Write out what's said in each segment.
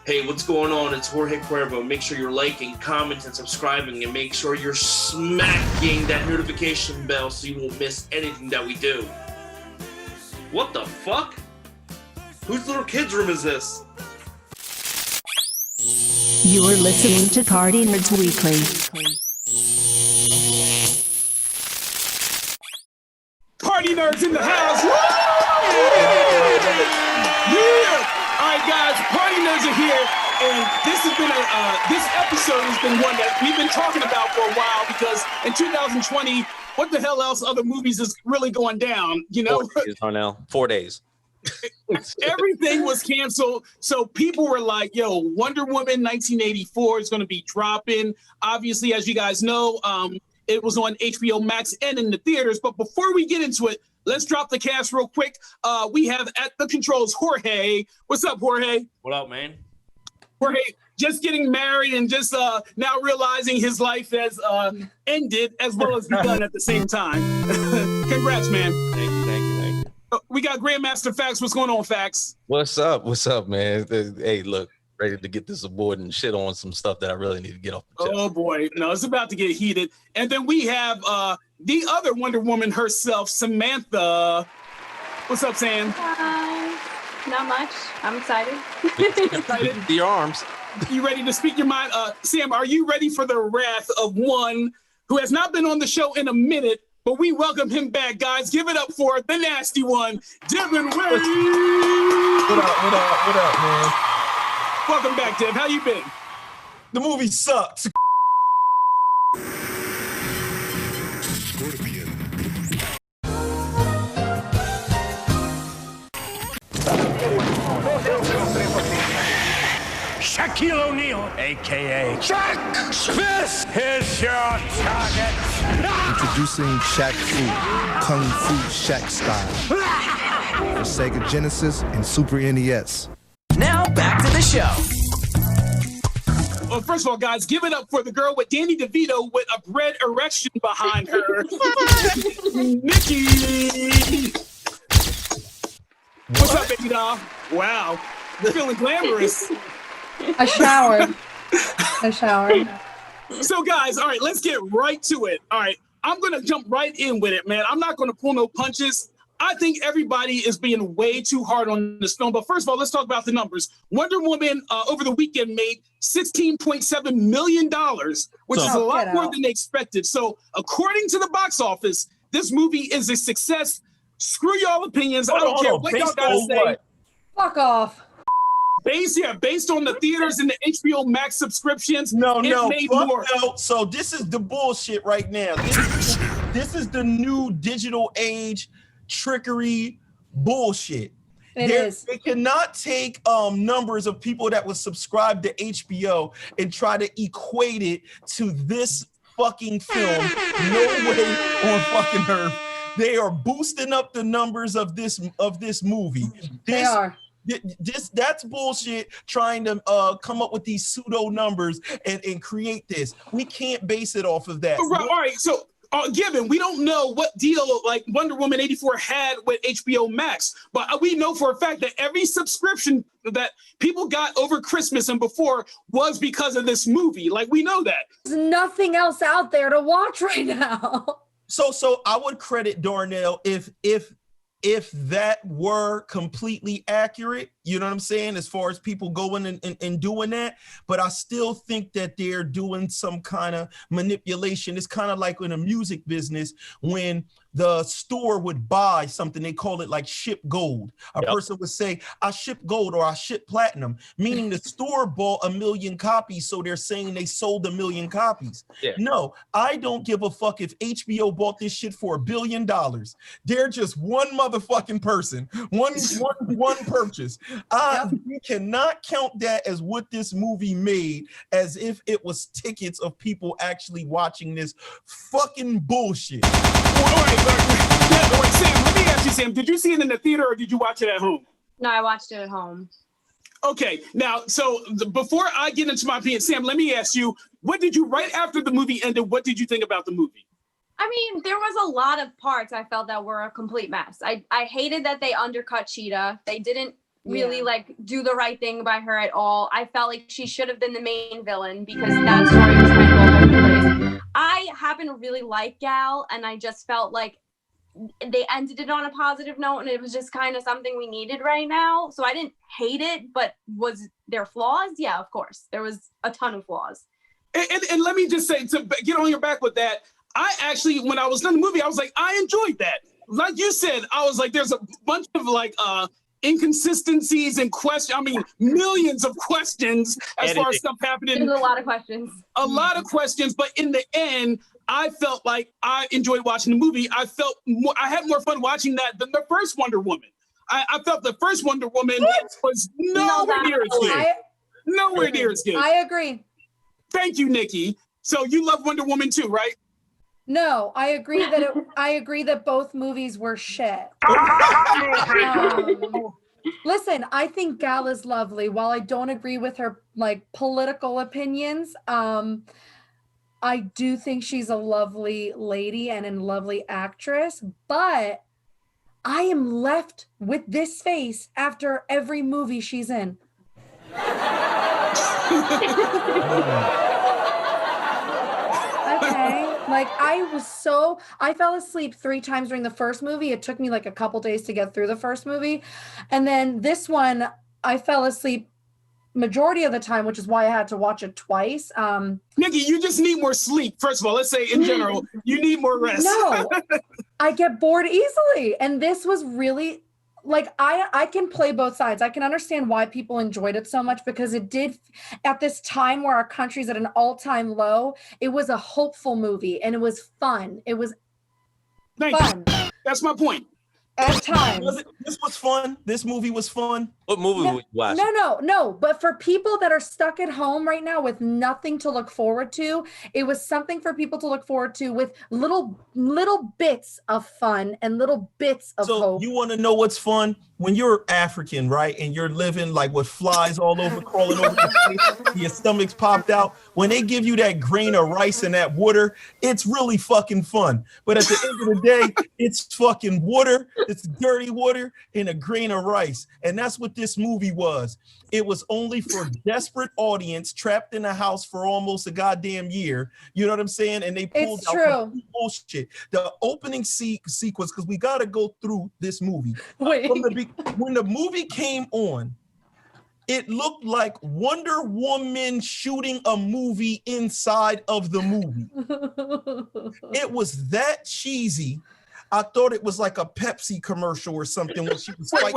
Hey, what's going on? It's Jorge CuerVo. Make sure you're liking, commenting, subscribing, and make sure you're smacking that notification bell so you won't miss anything that we do. What the fuck? Whose little kid's room is this? You're listening to PartyNerdz Weekly. PartyNerdz in the house! Yeah! All right, guys, PartyNerdz are here, and this has been this episode has been one that we've been talking about for a while because in 2020, what the hell else other movies is really going down? You know, 4 days, Darnell. 4 days. Everything was canceled, so people were like, "Yo, Wonder Woman 1984 is going to be dropping." Obviously, as you guys know, it was on HBO Max and in the theaters. But before we get into it, let's drop the cast real quick. We have at the controls Jorge. What's up, Jorge? What up, man? Jorge, just getting married and just now realizing his life has ended as well as begun at the same time. Congrats, man. Thank you. We got Grandmaster Fax. What's going on, Fax? What's up, man? Hey, look, ready to get this aboard and shit on some stuff that I really need to get off the chest. Oh, boy. No, it's about to get heated. And then we have the other Wonder Woman herself, Samantha. What's up, Sam? Hi. Not much. I'm excited. Excited? Your arms. You ready to speak your mind? Sam, are you ready for the wrath of one who has not been on the show in a minute, but we welcome him back, guys. Give it up for the nasty one, Devinwade. What up, man? Welcome back, Dev. How you been? The movie sucks. Shaquille O'Neal, a.k.a. Shaq Smith, is your target. Introducing Shaq Fu, Kung Fu Shaq style. For Sega Genesis and Super NES. Now back to the show. Well, first of all, guys, give it up for the girl with Danny DeVito with a bread erection behind her. Nikki! What's up, baby doll? Wow. You're feeling glamorous. I showered. So, guys, all right, let's get right to it. All right, I'm going to jump right in with it, man. I'm not going to pull no punches. I think everybody is being way too hard on this film. But first of all, let's talk about the numbers. Wonder Woman over the weekend made $16.7 million, which is a lot more than they expected. So according to the box office, this movie is a success. Screw y'all opinions. I don't care what y'all got to say. Fuck off. Based on the theaters and the HBO Max subscriptions, No. made more. So this is the bullshit right now. This is the new digital age trickery bullshit. They cannot take numbers of people that was subscribed to HBO and try to equate it to this fucking film. No way on fucking earth. They are boosting up the numbers of this movie. They are. That's bullshit trying to come up with these pseudo numbers and create this. We can't base it off of that. All right, so given we don't know what deal like Wonder Woman 84 had with HBO Max, but we know for a fact that every subscription that people got over Christmas and before was because of this movie. Like, we know that. There's nothing else out there to watch right now. So I would credit Darnell if that were completely accurate, you know what I'm saying, as far as people going and doing that. But I still think that they're doing some kind of manipulation. It's kind of like in a music business when the store would buy something, they call it like ship gold. A person would say, I ship gold or I ship platinum, meaning the store bought 1 million copies, so they're saying they sold 1 million copies. Yeah. No, I don't give a fuck if HBO bought this shit for $1 billion. They're just one motherfucking person, one purchase. You cannot count that as what this movie made, as if it was tickets of people actually watching this fucking bullshit. All right, Sam, let me ask you, Sam, did you see it in the theater or did you watch it at home? No, I watched it at home. Okay, now, so before I get into my opinion, Sam, let me ask you, right after the movie ended, what did you think about the movie? I mean, there was a lot of parts I felt that were a complete mess. I hated that they undercut Cheetah. They didn't really like do the right thing by her at all. I felt like she should have been the main villain because that story was kind of all over the place. I happen to really like Gal, and I just felt like they ended it on a positive note, and it was just kind of something we needed right now. So I didn't hate it, but was there flaws? Yeah, of course. There was a ton of flaws. And let me just say, to get on your back with that, I actually, when I was in the movie, I was like, I enjoyed that. Like you said, I was like, there's a bunch of like inconsistencies and questions. I mean, millions of questions as far as stuff happening. There's a lot of questions. A lot of questions, but in the end, I felt like I enjoyed watching the movie. I had more fun watching that than the first Wonder Woman. I felt the first Wonder Woman was nowhere near as good. Nowhere near as good. I agree. Thank you, Nikki. So you love Wonder Woman too, right? No, I agree that both movies were shit. Listen, I think Gal is lovely. While I don't agree with her like political opinions, I do think she's a lovely lady and a lovely actress, but I am left with this face after every movie she's in. Okay. Like I fell asleep 3 times during the first movie. It took me like a couple days to get through the first movie. And then this one, I fell asleep majority of the time, which is why I had to watch it twice. Nikki, you just need more sleep. First of all, let's say in general, you need more rest. No, I get bored easily. And this was really like, I can play both sides. I can understand why people enjoyed it so much because it did, at this time where our country's at an all-time low, it was a hopeful movie and it was fun. It was fun. That's my point. At times. This was fun. This movie was fun. What movie would you watch? No. But for people that are stuck at home right now with nothing to look forward to, it was something for people to look forward to with little bits of fun and little bits of hope. You want to know what's fun? When you're African, right, and you're living like with flies all over, crawling over your face, your stomach's popped out. When they give you that grain of rice and that water, it's really fucking fun. But at the end of the day, it's fucking water. It's dirty water and a grain of rice. And that's what this movie was. It was only for desperate audience trapped in a house for almost a goddamn year. You know what I'm saying? And they pulled out bullshit. The opening sequence, because we got to go through this movie. When the movie came on, it looked like Wonder Woman shooting a movie inside of the movie. It was that cheesy. I thought it was like a Pepsi commercial or something when she was wait.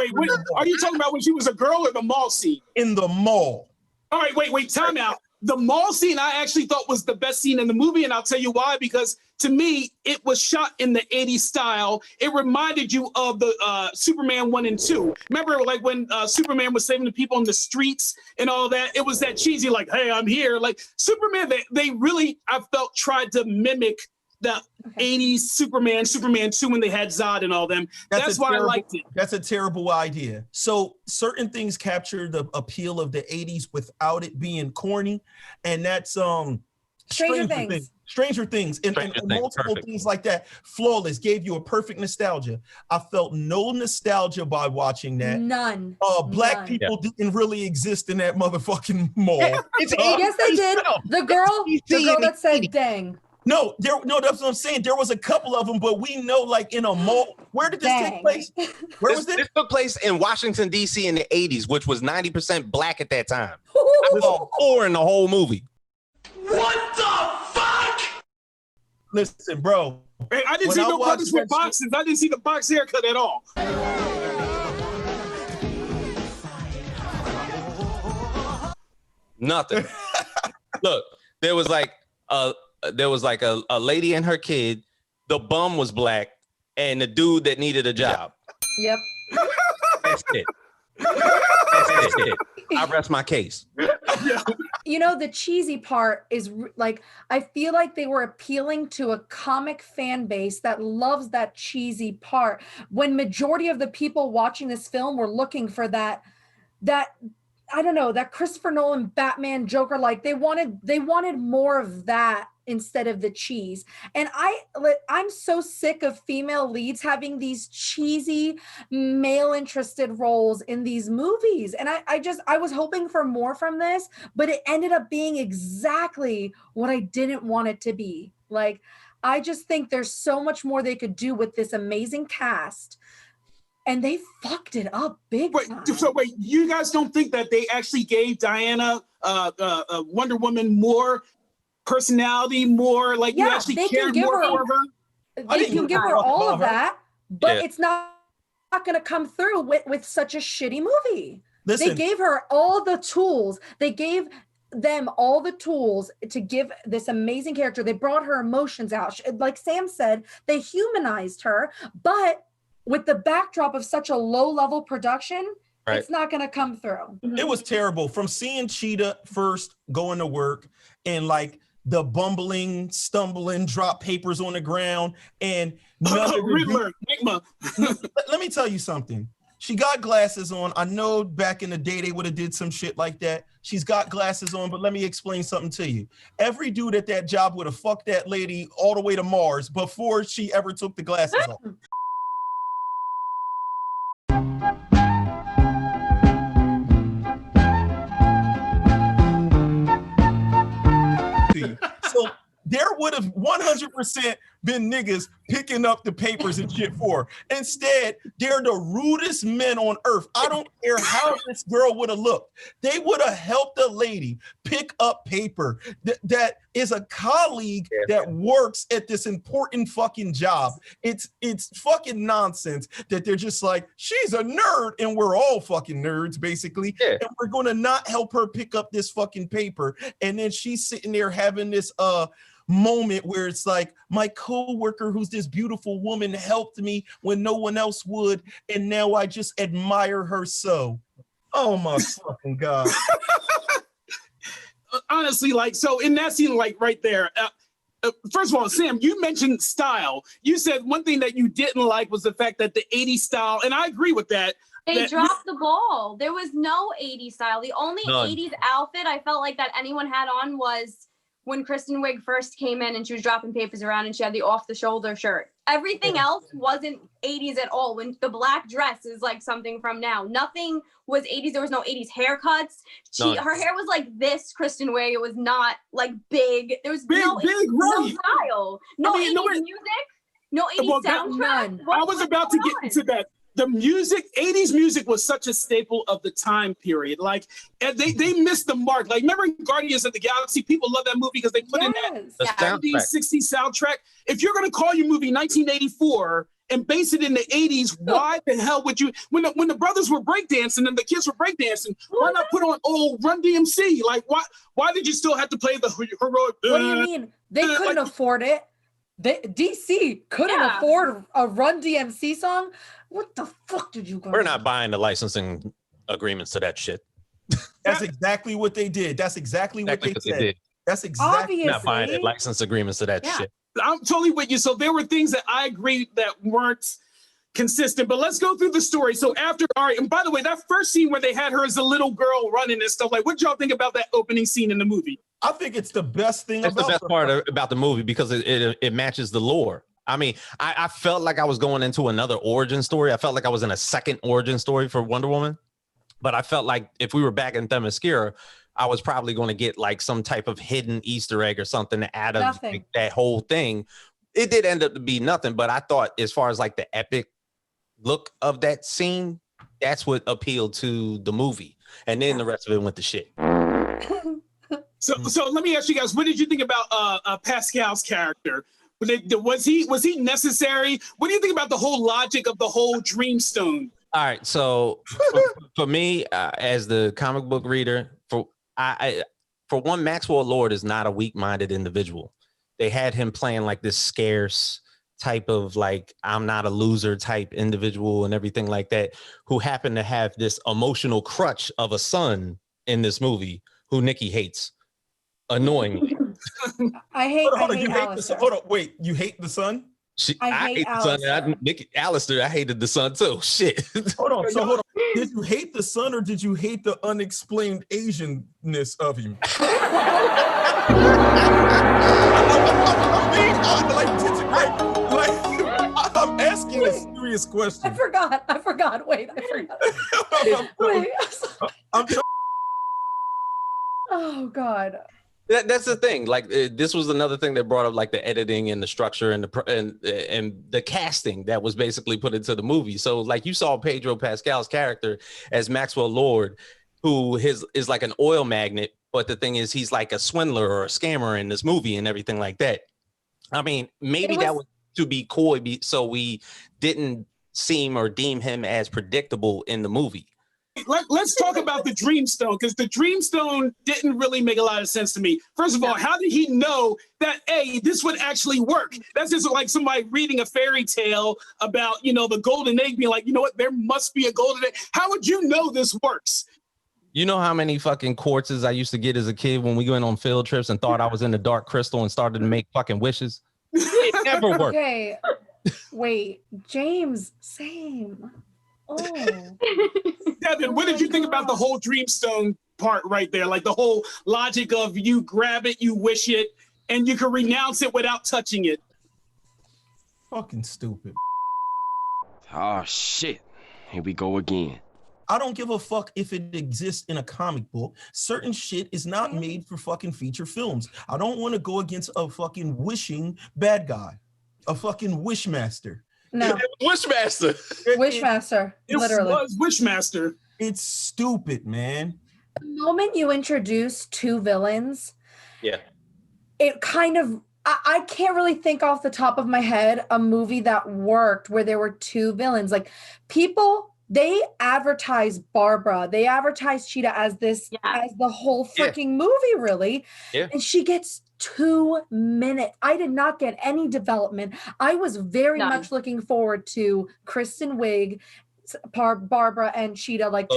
Are you talking about when she was a girl or the mall scene? In the mall. All right, wait, time out. The mall scene I actually thought was the best scene in the movie, and I'll tell you why, because to me, it was shot in the 80s style. It reminded you of the Superman 1 and 2. Remember, like when Superman was saving the people on the streets and all that? It was that cheesy, like, hey, I'm here. Like Superman, they really, I felt, tried to mimic the 80s Superman 2 when they had Zod and all them. That's why I liked it. That's a terrible idea. So certain things capture the appeal of the 80s without it being corny. And that's Stranger Things and multiple things like that. Flawless, gave you a perfect nostalgia. I felt no nostalgia by watching that. None. Black people didn't really exist in that motherfucking mall. Yes, they did. The girl that said dang. No, that's what I'm saying. There was a couple of them, but we know, like in a mall. Where did this take place? Where was this? This took place in Washington, D.C. in the 80s, which was 90% black at that time. I saw 4 in the whole movie. What the fuck? Listen, bro. Hey, I didn't see no brothers with boxes. I didn't see the box haircut at all. Nothing. Look, there was like a lady and her kid. The bum was black, and the dude that needed a job. Yep. That's it. I rest my case. You know, the cheesy part is like, I feel like they were appealing to a comic fan base that loves that cheesy part, when majority of the people watching this film were looking for that I don't know, that Christopher Nolan Batman Joker, like they wanted more of that instead of the cheese. And I'm so sick of female leads having these cheesy male interested roles in these movies. And I was hoping for more from this, but it ended up being exactly what I didn't want it to be. Like, I just think there's so much more they could do with this amazing cast. And they fucked it up big time. So wait, you guys don't think that they actually gave Diana, Wonder Woman, more personality, more like you actually cared more for her? They can give her all of that, but it's not going to come through with such a shitty movie. Listen. They gave her all the tools. They gave them all the tools to give this amazing character. They brought her emotions out. Like Sam said, they humanized her, but with the backdrop of such a low-level production, it's not going to come through. It was terrible. From seeing Cheetah first going to work and like the bumbling, stumbling, drop papers on the ground, and Riddler, Enigma. Let me tell you something. She got glasses on. I know back in the day they would have did some shit like that. She's got glasses on, but let me explain something to you. Every dude at that job would have fucked that lady all the way to Mars before she ever took the glasses off. So there would have 100% been niggas picking up the papers and shit for her. Instead, they're the rudest men on earth. I don't care how this girl would have looked. They would have helped a lady pick up paper that is a colleague that works at this important fucking job. It's fucking nonsense that they're just like, she's a nerd and we're all fucking nerds basically. Yeah. And we're going to not help her pick up this fucking paper. And then she's sitting there having this moment where it's like, my co-worker who's this beautiful woman helped me when no one else would, and now I just admire her so. Oh my fucking God. Honestly, like, so in that scene, like right there, first of all, Sam, you mentioned style. You said one thing that you didn't like was the fact that the 80s style, and I agree with that. They dropped the ball. There was no 80s style. The only 80s outfit I felt like that anyone had on was when Kristen Wiig first came in and she was dropping papers around and she had the off-the-shoulder shirt. Everything else wasn't 80s at all. When the black dress is like something from now. Nothing was 80s. There was no 80s haircuts. Her hair was like this, Kristen Wiig. It was not like big. There was no style. No 80s music. No 80s soundtrack. I was about to get into that. The music, 80s music was such a staple of the time period. Like, and they missed the mark. Like, remember Guardians of the Galaxy? People love that movie because they put in that 70s, 60s soundtrack. If you're going to call your movie 1984 and base it in the 80s, why the hell would you, when the brothers were breakdancing and the kids were breakdancing, why not put on old Run DMC? Like, why did you still have to play the heroic? What do you mean? They couldn't afford it. DC couldn't afford a Run DMC song. What the fuck did you go? We're not buying the licensing agreements to that shit. That's exactly what they did. That's exactly what they said. That's exactly not buying the license agreements to that shit. I'm totally with you. So there were things that I agree that weren't consistent, but let's go through the story. So after, all right, and by the way, that first scene where they had her as a little girl running and stuff, like, what did y'all think about that opening scene in the movie? I think it's the best thing. That's the best part about the movie because it matches the lore. I mean, I felt like I was going into another origin story. I felt like I was in a second origin story for Wonder Woman, but I felt like if we were back in Themyscira, I was probably going to get like some type of hidden Easter egg or something out of like, that whole thing. It did end up to be nothing, but I thought as far as like the epic look of that scene, that's what appealed to the movie. And then the rest of it went to shit. So let me ask you guys, what did you think about Pascal's character? Was he necessary? What do you think about the whole logic of the whole Dreamstone? All right, so for me, as the comic book reader, for one, Maxwell Lord is not a weak-minded individual. They had him playing like this scarce type of like I'm not a loser type individual and everything like that, who happened to have this emotional crutch of a son in this movie who Nikki hates annoyingly. I hate. Hold on, you hate the son? Hold on, wait, you hate the son? I hate Alistair. Alistair, I hated the son too. Shit. Hold on. Did you hate the son or did you hate the unexplained Asianness of him? I'm asking a serious question. I forgot. Wait, I forgot. Wait. I'm trying. Oh God. That's the thing. Like this was another thing that brought up like the editing and the structure and the casting that was basically put into the movie. So like you saw Pedro Pascal's character as Maxwell Lord, who is like an oil magnate, but the thing is he's like a swindler or a scammer in this movie and everything like that. I mean, maybe that was to be coy, so we didn't seem or deem him as predictable in the movie. Let's talk about the Dreamstone, because the Dreamstone didn't really make a lot of sense to me. First of all, how did he know that, this would actually work? That's just like somebody reading a fairy tale about, the golden egg, being like, you know what, there must be a golden egg. How would you know this works? You know how many fucking quartzes I used to get as a kid when we went on field trips and thought I was in the dark crystal and started to make fucking wishes? It never worked. Okay, wait, James, same. Oh. Devin, what did you think about the whole Dreamstone part right there? Like the whole logic of you grab it, you wish it, and you can renounce it without touching it. Fucking stupid. Oh, shit. Here we go again. I don't give a fuck if it exists in a comic book. Certain shit is not made for fucking feature films. I don't want to go against a fucking wishing bad guy. A fucking wishmaster. No. Wishmaster. Wishmaster. Literally. It was Wishmaster. It's stupid, man. The moment you introduce two villains, it kind of, I can't really think off the top of my head a movie that worked where there were two villains. Like people, they advertise Barbara, they advertise Cheetah as this, as the whole freaking movie, really. Yeah. And she gets 2 minutes. I did not get any development. I was very much looking forward to Kristen Wiig, Barbara, and Cheetah. Like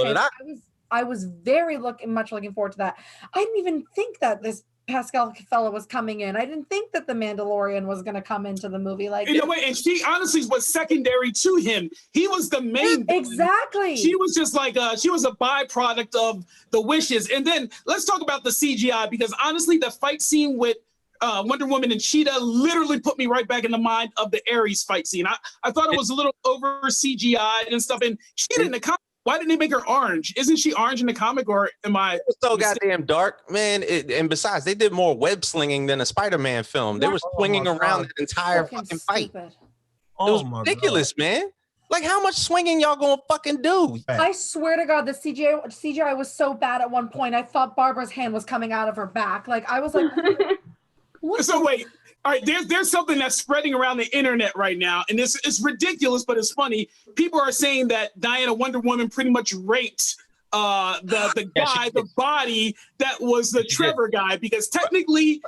I was very much looking forward to that. I didn't even think that this Pascal fella was coming in. I didn't think that the Mandalorian was going to come into the movie. Like, and she honestly was secondary to him. He was the main. Exactly. She was just like she was a byproduct of the wishes. And then let's talk about the CGI, because honestly, the fight scene with Wonder Woman and Cheetah literally put me right back in the mind of the Ares fight scene. I thought it was a little over CGI and stuff. And Cheetah in the comic, why didn't they make her orange? Isn't she orange in the comic, or am I? It was so goddamn dark, man. And besides, they did more web slinging than a Spider-Man film. They were swinging around the entire fucking fight. It was ridiculous, man. Like, how much swinging y'all gonna fucking do? I swear to God, the CGI was so bad at one point. I thought Barbara's hand was coming out of her back. Like, I was like, what? So wait. All right, there's something that's spreading around the internet right now, and it's ridiculous, but it's funny. People are saying that Diana Wonder Woman pretty much raped the guy, the body that was the Trevor guy, because technically,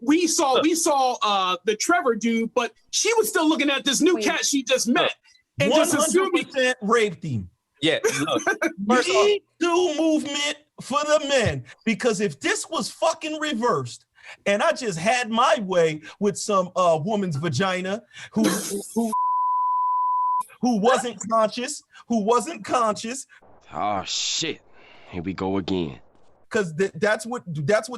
we saw the Trevor dude, but she was still looking at this new cat she just met and 100% just assuming raped him. Yeah, look, first Me Too movement for the men, because if this was fucking reversed, and I just had my way with some woman's vagina who wasn't conscious, Oh shit! Here we go again. Because that's what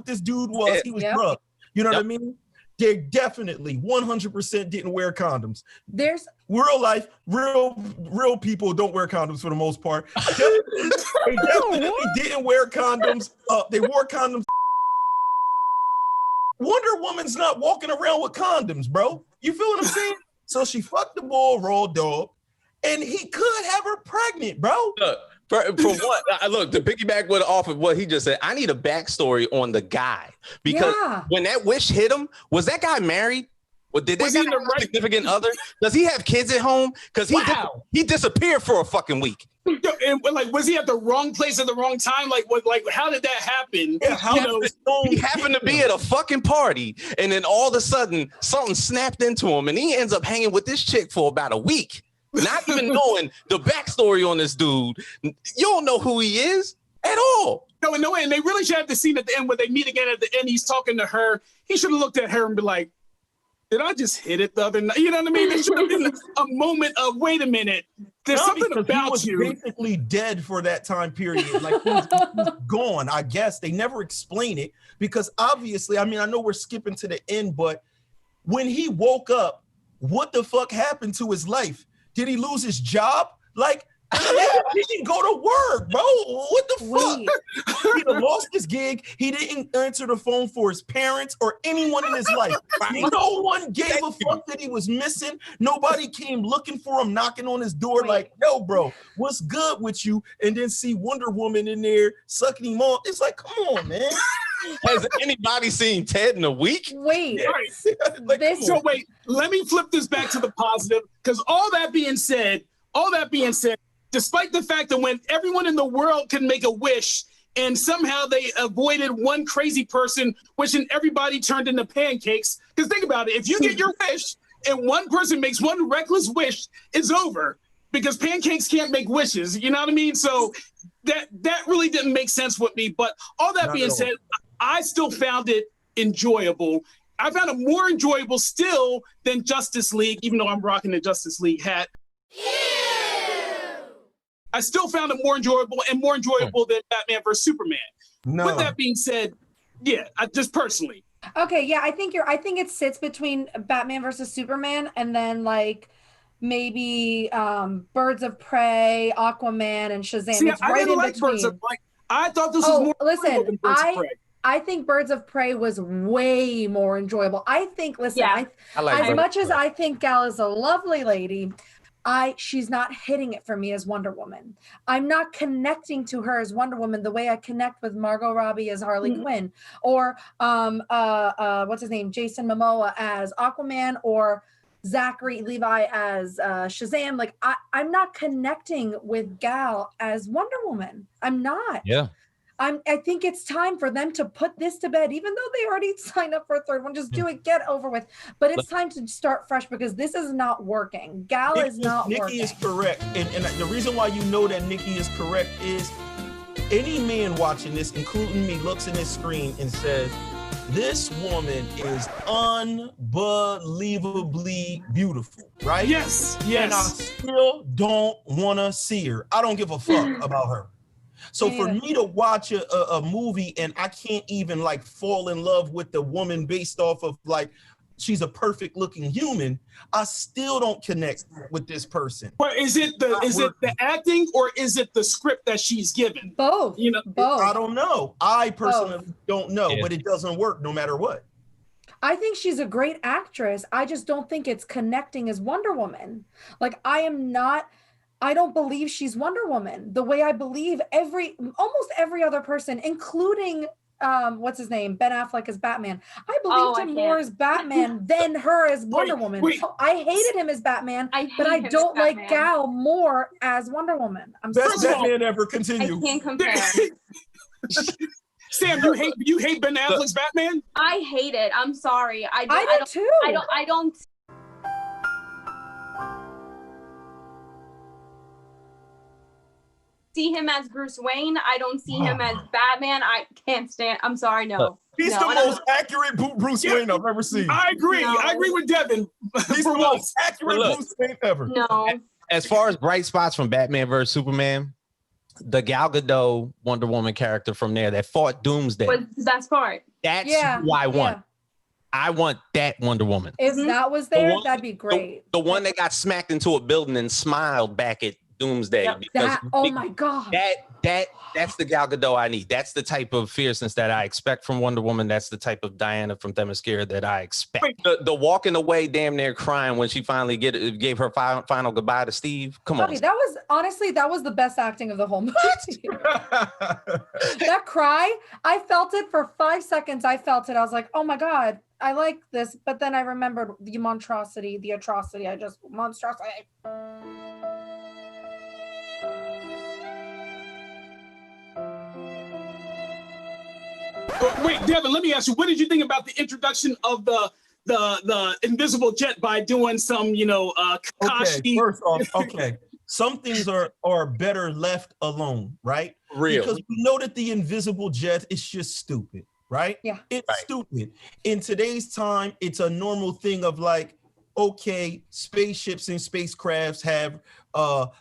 this dude was. He was drugged. You know what I mean? They definitely 100% didn't wear condoms. There's real life, real people don't wear condoms for the most part. They definitely didn't wear condoms. They wore condoms. Wonder Woman's not walking around with condoms, bro. You feel what I'm saying? So she fucked the bull raw dog, and he could have her pregnant, bro. Look, for what? Look, to piggyback off of what he just said, I need a backstory on the guy, because when that wish hit him, was that guy married? Did that guy have a significant other? Does he have kids at home? Because he disappeared for a fucking week. And like, was he at the wrong place at the wrong time? Like, how did that happen? Yeah, he happened to be at a fucking party, and then all of a sudden, something snapped into him, and he ends up hanging with this chick for about a week, not even knowing the backstory on this dude. You don't know who he is at all. No, and they really should have the scene at the end where they meet again at the end. He's talking to her. He should have looked at her and be like, Did I just hit it the other night? You know what I mean? There should have been a moment of, wait a minute. There's something about he was you. Basically dead for that time period. Like he's gone, I guess. They never explain it because obviously, I mean, I know we're skipping to the end, but when he woke up, what the fuck happened to his life? Did he lose his job? Like, he didn't go to work, bro. What the fuck? He lost his gig. He didn't answer the phone for his parents or anyone in his life. No one gave a fuck that he was missing. Nobody came looking for him, knocking on his door like, yo, bro, what's good with you? And then see Wonder Woman in there sucking him off. It's like, come on, man. Has anybody seen Ted in a week? Wait. Like, so wait, let me flip this back to the positive, because all that being said, despite the fact that when everyone in the world can make a wish and somehow they avoided one crazy person wishing everybody turned into pancakes, because think about it, if you get your wish and one person makes one reckless wish, it's over, because pancakes can't make wishes, you know what I mean? So that really didn't make sense with me. But all that being said, I still found it enjoyable. I found it more enjoyable still than Justice League, even though I'm rocking the Justice League hat. I still found it more enjoyable than Batman vs Superman. No. With that being said, yeah, just personally. Okay, yeah, I think it sits between Batman versus Superman and then like maybe Birds of Prey, Aquaman, and Shazam. See, it's I right didn't in like between. Birds of Prey. I thought this was more enjoyable than Birds of Prey. I think Birds of Prey was way more enjoyable. I think, listen, Yeah. I like as Birds much of as Prey. I think Gal is a lovely lady, she's not hitting it for me as Wonder Woman. I'm not connecting to her as Wonder Woman the way I connect with Margot Robbie as Harley Quinn, or what's his name, Jason Momoa as Aquaman, or Zachary Levi as Shazam. Like I'm not connecting with Gal as Wonder Woman. I'm not. Yeah. I think it's time for them to put this to bed, even though they already signed up for a third one. Just do it, get over with. But it's time to start fresh because this is not working. Gal is not working. Nikki is correct. And the reason why you know that Nikki is correct is any man watching this, including me, looks in this screen and says, this woman is unbelievably beautiful, right? Yes. And I still don't want to see her. I don't give a fuck about her. So for me to watch a movie and I can't even like fall in love with the woman based off of like she's a perfect looking human, I still don't connect with this person. But is it the acting or is it the script that she's given? Both. You know, both. I don't know. I personally don't know, but it doesn't work no matter what. I think she's a great actress. I just don't think it's connecting as Wonder Woman. Like I don't believe she's Wonder Woman the way I believe almost every other person, including what's his name, Ben Affleck as Batman. I believed him more as Batman than her as Wonder Woman. So I hated him as Batman, but I don't like Gal more as Wonder Woman. Best Batman ever. Continue. I can't compare. Sam, you hate Ben Affleck's Batman? I hate it. I'm sorry. I do too. I don't. See him as Bruce Wayne. I don't see him as Batman. I can't stand. I'm sorry, no. He's the most accurate Bruce Wayne I've ever seen. I agree. No. I agree with Devin. He's the most accurate Bruce Wayne ever. No. As far as bright spots from Batman vs Superman, the Gal Gadot Wonder Woman character from there that fought Doomsday Was the best part. That's who I want. I want that Wonder Woman. If that was there, that'd be great. The one that got smacked into a building and smiled back at Doomsday. Because oh my God. That's the Gal Gadot I need. That's the type of fierceness that I expect from Wonder Woman. That's the type of Diana from Themyscira that I expect. The walking away, damn near crying when she finally gave her final goodbye to Steve. Come on. Okay, that was the best acting of the whole movie. That cry, I felt it for 5 seconds. I felt it. I was like, oh my God, I like this. But then I remembered the monstrosity. Wait, Devin, let me ask you, what did you think about the introduction of the invisible jet by doing some, Kakashi? Okay, first off, some things are better left alone, right? Real. Because we know that the invisible jet is just stupid. right? Yeah. It's stupid. In today's time, it's a normal thing of like, okay, spaceships and spacecrafts have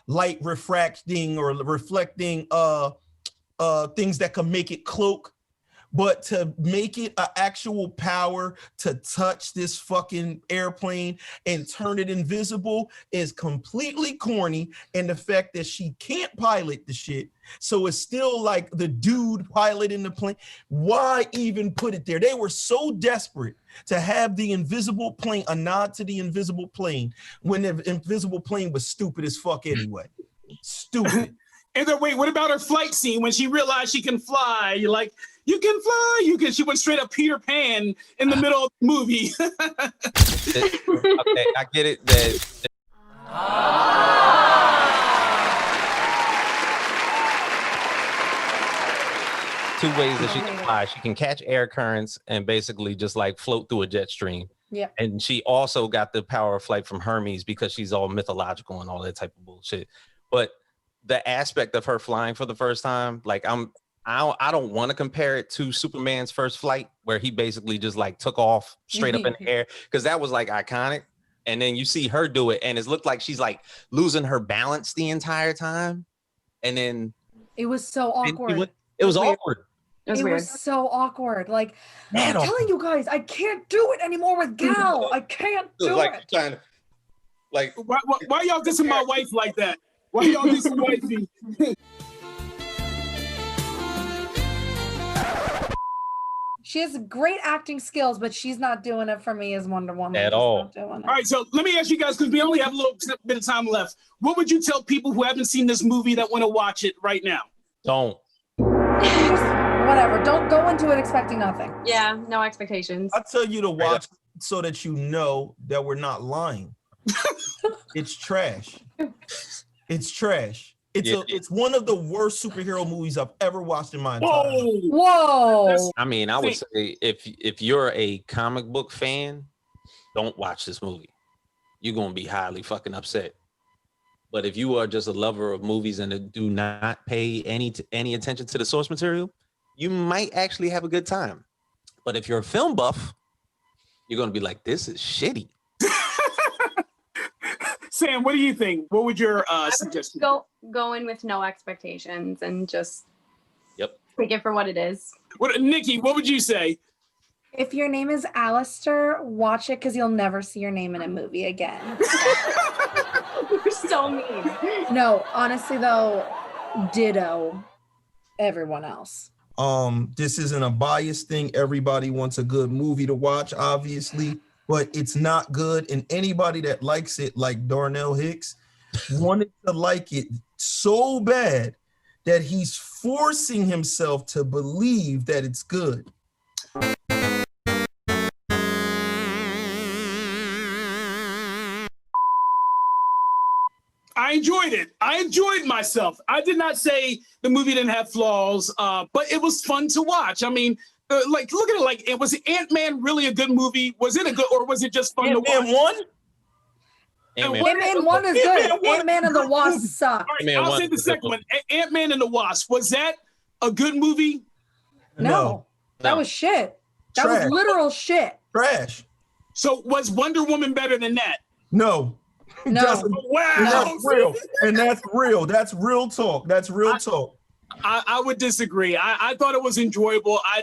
light refracting or reflecting things that can make it cloak. But to make it an actual power to touch this fucking airplane and turn it invisible is completely corny. And the fact that she can't pilot the shit, so it's still like the dude piloting the plane. Why even put it there? They were so desperate to have the invisible plane, a nod to the invisible plane, when the invisible plane was stupid as fuck anyway. Stupid. And then wait, what about her flight scene when she realized she can fly? You're like, you can fly, you can. She went straight up Peter Pan in the middle of the movie. Okay, I get it. Two ways that she can fly. She can catch air currents and basically just like float through a jet stream. Yeah. And she also got the power of flight from Hermes because she's all mythological and all that type of bullshit. But the aspect of her flying for the first time, like I don't want to compare it to Superman's first flight, where he basically just like took off straight up in the air, because that was like iconic. And then you see her do it, and it looked like she's like losing her balance the entire time. And then it was so awkward. It was awkward. It was so awkward. Like, I'm telling you guys, I can't do it anymore with Gal. I can't do like it. Trying to, like, why y'all dissing my wife like that? Why y'all dissing wifey? She has great acting skills, but she's not doing it for me as Wonder Woman. At all. All right, so let me ask you guys, because we only have a little bit of time left. What would you tell people who haven't seen this movie that want to watch it right now? Don't. Whatever. Don't go into it expecting nothing. Yeah, no expectations. I'll tell you to watch so that you know that we're not lying. It's trash. It's trash. It's one of the worst superhero movies I've ever watched in my entire life. Whoa. I mean, I would say if you're a comic book fan, don't watch this movie. You're gonna be highly fucking upset. But if you are just a lover of movies and do not pay any attention to the source material, you might actually have a good time. But if you're a film buff, you're gonna be like, this is shitty. Sam, what do you think? What would your suggestion be? Go in with no expectations and just take it for what it is. Nikki, what would you say? If your name is Alistair, watch it because you'll never see your name in a movie again. You're so mean. No, honestly though, ditto everyone else. This isn't a biased thing. Everybody wants a good movie to watch, obviously, but it's not good. And anybody that likes it, like Darnell Hicks, wanted to like it so bad that he's forcing himself to believe that it's good. I enjoyed it. I enjoyed myself. I did not say the movie didn't have flaws, but it was fun to watch. I mean, like, look at it. Like, was Ant-Man really a good movie? Was it a good, or was it just fun to watch? Ant-Man 1 is good. Ant-Man and the Wasp suck. All right, I'll say the second one. Ant-Man and the Wasp. Was that a good movie? No. That was shit. That was literal shit. Trash. So was Wonder Woman better than that? No. No. Wow. And that's real. And that's real. That's real talk. That's real talk. I would disagree. I thought it was enjoyable. I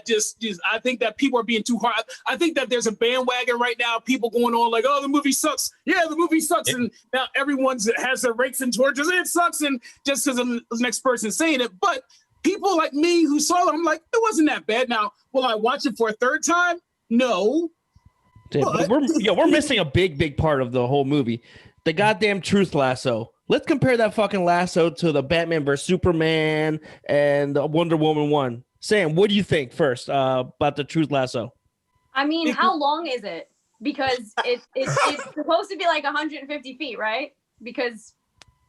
think that people are being too hard. I think that there's a bandwagon right now. People going on like, oh, the movie sucks. Yeah, the movie sucks. And now everyone has their rakes and torches. It sucks. And just because the next person saying it. But people like me who saw it, I'm like, it wasn't that bad. Now, will I watch it for a third time? No. But we're missing a big part of the whole movie. The goddamn truth lasso. Let's compare that fucking lasso to the Batman vs Superman and the Wonder Woman 1. Sam, what do you think first about the truth lasso? I mean, how long is it? Because it's supposed to be like 150 feet, right? Because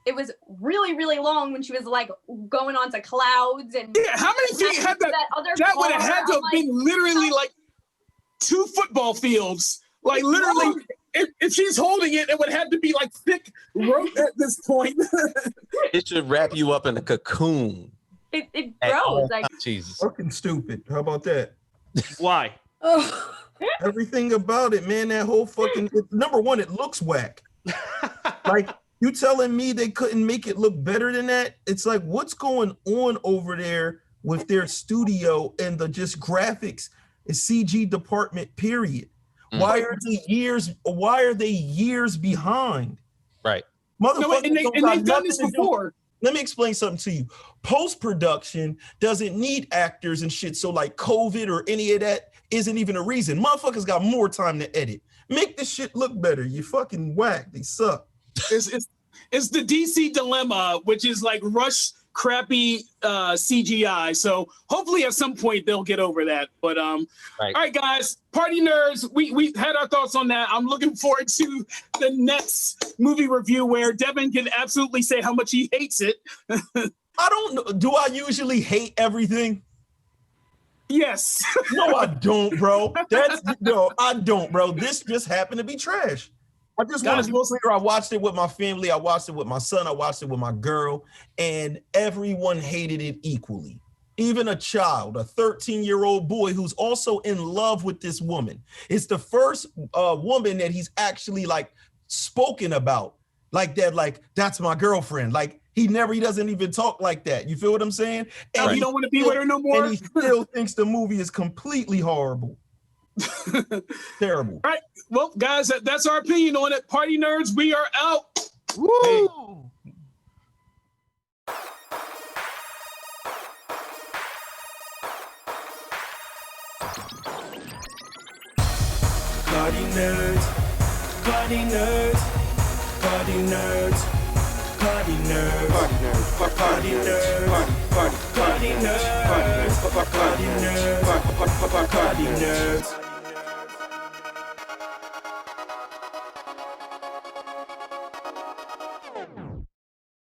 it was really, really long when she was like going onto clouds and how many feet had that? That would have had to have been literally like 2 football fields. Like literally, if she's holding it, it would have to be like thick rope at this point. It should wrap you up in a cocoon. It grows like Jesus. Fucking stupid. How about that? Why? Oh. Everything about it, man. That whole fucking number one, it looks whack. Like you telling me they couldn't make it look better than that? It's like, what's going on over there with their studio and the just graphics and CG department? Period. Why are they years behind? Right. Motherfuckers, and they've done this before. Let me explain something to you. Post-production doesn't need actors and shit. So like COVID or any of that isn't even a reason. Motherfuckers got more time to edit. Make this shit look better. You fucking whack. They suck. It's the DC dilemma, which is like rush crappy CGI. So hopefully at some point they'll get over that. But all right, guys, Party Nerds, we had our thoughts on that. I'm looking forward to the next movie review where Devin can absolutely say how much he hates it. I don't know. Do I usually hate everything? Yes. No, I don't, bro. I don't, bro. This just happened to be trash. I just want to be clear. I watched it with my family. I watched it with my son. I watched it with my girl, and everyone hated it equally. Even a child, a 13-year-old boy who's also in love with this woman. It's the first woman that he's actually like spoken about like that. Like, that's my girlfriend. Like, he doesn't even talk like that. You feel what I'm saying? And you don't want to be with her no more? And he still thinks the movie is completely horrible. Terrible. All right. Well, guys, that's our opinion on it. Party Nerds, we are out. Woo! Hey. Party Nerds, Party Nerds, Party Nerds, Party Nerds, Party Nerds, Party Nerds, Party Nerds, Party Nerds, Party Nerds, Party Nerds.